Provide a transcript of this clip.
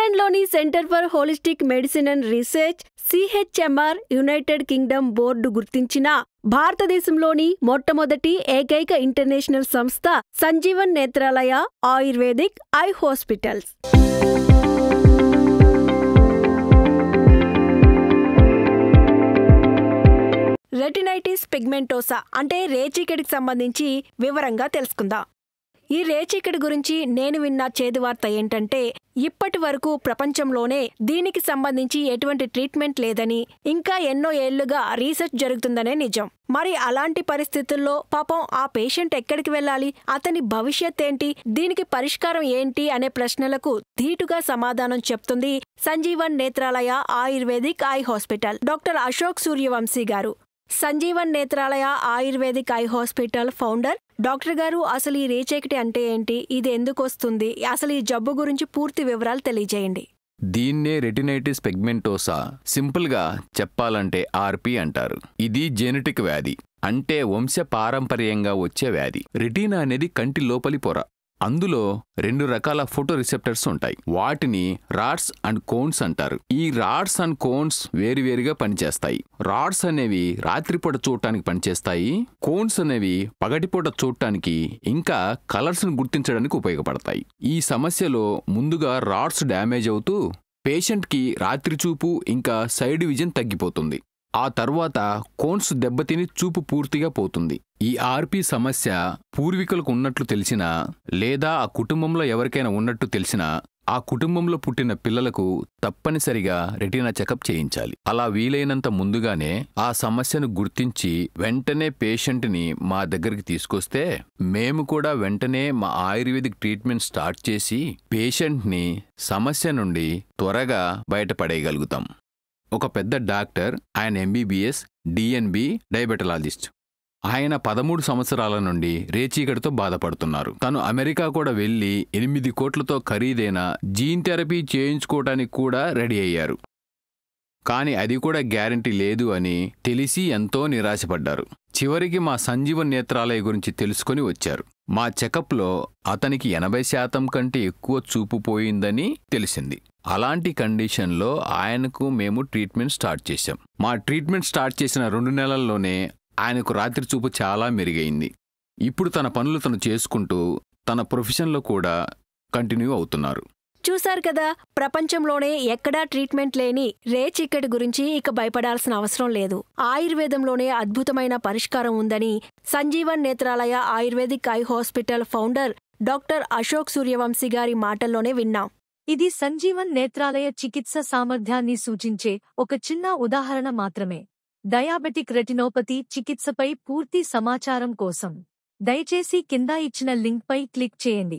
ఇంగ్లాండ్లోని Centre for Holistic Medicine and Research CHMR United Kingdom board గుర్తించిన భారతదేశంలోని మొట్టమొదటి ఏకైక ఇంటర్నేషనల్ సంస్థ Sanjeevan Netralaya Ayurvedic Eye Hospitals. Retinitis pigmentosa అంటే రేచీకటికి సంబంధించి వివరంగా తెలుసుకుందాం. ఈ రేచీకటి గురించి నేను విన్న చేదు వార్త ఏంటంటే ఇప్పటి వరకు ప్రపంచంలోనే దీనికి సంబంధించి ఎటువంటి ట్రీట్మెంట్ లేదని, ఇంకా ఎన్నో ఏళ్లుగా రీసెర్చ్ జరుగుతుందనే నిజం. మరి అలాంటి పరిస్థితుల్లో పాపం ఆ పేషెంట్ ఎక్కడికి వెళ్ళాలి, అతని భవిష్యత్ ఏంటి, దీనికి పరిష్కారం ఏంటి అనే ప్రశ్నలకు ధీటుగా సమాధానం చెప్తుంది Sanjeevan Netralaya Ayurvedic Eye Hospital doctor Ashok Suryavanshi garu. Sanjeevan Netralaya Ayurvedic Eye Hospital founder. Doctor garu, అసలు ఈ రేచీకటి అంటే ఏంటి, ఇది ఎందుకు వస్తుంది, అసలు ఈ జబ్బు గురించి పూర్తి వివరాలు తెలియజేయండి. దీన్నే రెటినైటిస్ పిగ్మెంటోసా, సింపుల్ గా చెప్పాలంటే ఆర్పి అంటారు. ఇది జెనెటిక్ వ్యాధి, అంటే వంశ పారంపర్యంగా వచ్చే వ్యాధి. రెటీనా అనేది కంటి లోపలి పొర. అందులో 2 రకాల ఫోటో రిసెప్టర్స్ ఉంటాయి. వాటిని రాడ్స్ అండ్ కోన్స్ అంటారు. ఈ రాడ్స్ అండ్ కోన్స్ వేరువేరుగా పనిచేస్తాయి. రాడ్స్ అనేవి రాత్రిపూట చూడటానికి పనిచేస్తాయి. కోన్స్ అనేవి పగటిపూట చూడటానికి ఇంకా కలర్స్ ను గుర్తించడానికి ఉపయోగపడతాయి. ఈ సమస్యలో ముందుగా రాడ్స్ డ్యామేజ్ అవుతూ పేషెంట్కి రాత్రి చూపు ఇంకా సైడ్ విజన్ తగ్గిపోతుంది. ఆ తర్వాత కోన్స్ దెబ్బతిని చూపు పూర్తిగా పోతుంది. ఈ ఆర్పి సమస్య పూర్వీకులకు ఉన్నట్లు తెలిసినా, లేదా ఆ కుటుంబంలో ఎవరికైనా ఉన్నట్టు తెలిసినా, ఆ కుటుంబంలో పుట్టిన పిల్లలకు తప్పనిసరిగా రెటీనా చెకప్ చేయించాలి. అలా వీలైనంత ముందుగానే ఆ సమస్యను గుర్తించి వెంటనే పేషెంట్ని మా దగ్గరికి తీసుకొస్తే మేము కూడా వెంటనే మా ఆయుర్వేదిక్ ట్రీట్మెంట్ స్టార్ట్ చేసి పేషెంట్ని సమస్య నుండి త్వరగా బయటపడేయగలుగుతాం. ఒక పెద్ద డాక్టర్, ఆయన ఎంబీబీఎస్ డిఎన్బి డయాబెటలాజిస్ట్. ఆయన 13 సంవత్సరాల నుండి రేచీకటితో బాధపడుతున్నారు. తను అమెరికా కూడా వెళ్లి 8 కోట్లతో ఖరీదైన జీన్ థెరపీ చేయించుకోవటానికి కూడా రెడీ అయ్యారు. కానీ అది కూడా గ్యారంటీ లేదు అని తెలిసి ఎంతో నిరాశపడ్డారు. చివరికి మా సంజీవన్ నేత్రాలయ గురించి తెలుసుకుని వచ్చారు. మా చెకప్లో అతనికి 80% కంటే ఎక్కువ చూపు పోయిందని తెలిసింది. అలాంటి కండిషన్లో ఆయనకు మేము ట్రీట్మెంట్ స్టార్ట్ చేశాం. మా ట్రీట్మెంట్ స్టార్ట్ చేసిన 2 నెలల్లోనే ఆయనకు రాత్రి చూపు చాలా మెరుగైంది. ఇప్పుడు తన పనులు తను చేసుకుంటూ తన ప్రొఫెషన్లో కూడా కంటిన్యూ అవుతున్నారు. చూశారు కదా, ప్రపంచంలోనే ఎక్కడా ట్రీట్మెంట్ లేని రేచీకటి గురించి ఇక భయపడాల్సిన అవసరం లేదు. ఆయుర్వేదంలోనే అద్భుతమైన పరిష్కారం ఉందని Sanjeevan Netralaya Ayurvedic Eye Hospital founder doctor Ashok Suryavanshi గారి మాటల్లోనే విన్నాం. ఇది సంజీవన్ నేత్రాలయ చికిత్స సామర్థ్యాన్ని సూచించే ఒక చిన్న ఉదాహరణ మాత్రమే. డయాబెటిక్ రెటినోపతి చికిత్సపై పూర్తి సమాచారం కోసం దయచేసి కింద ఇచ్చిన లింక్పై క్లిక్ చేయండి.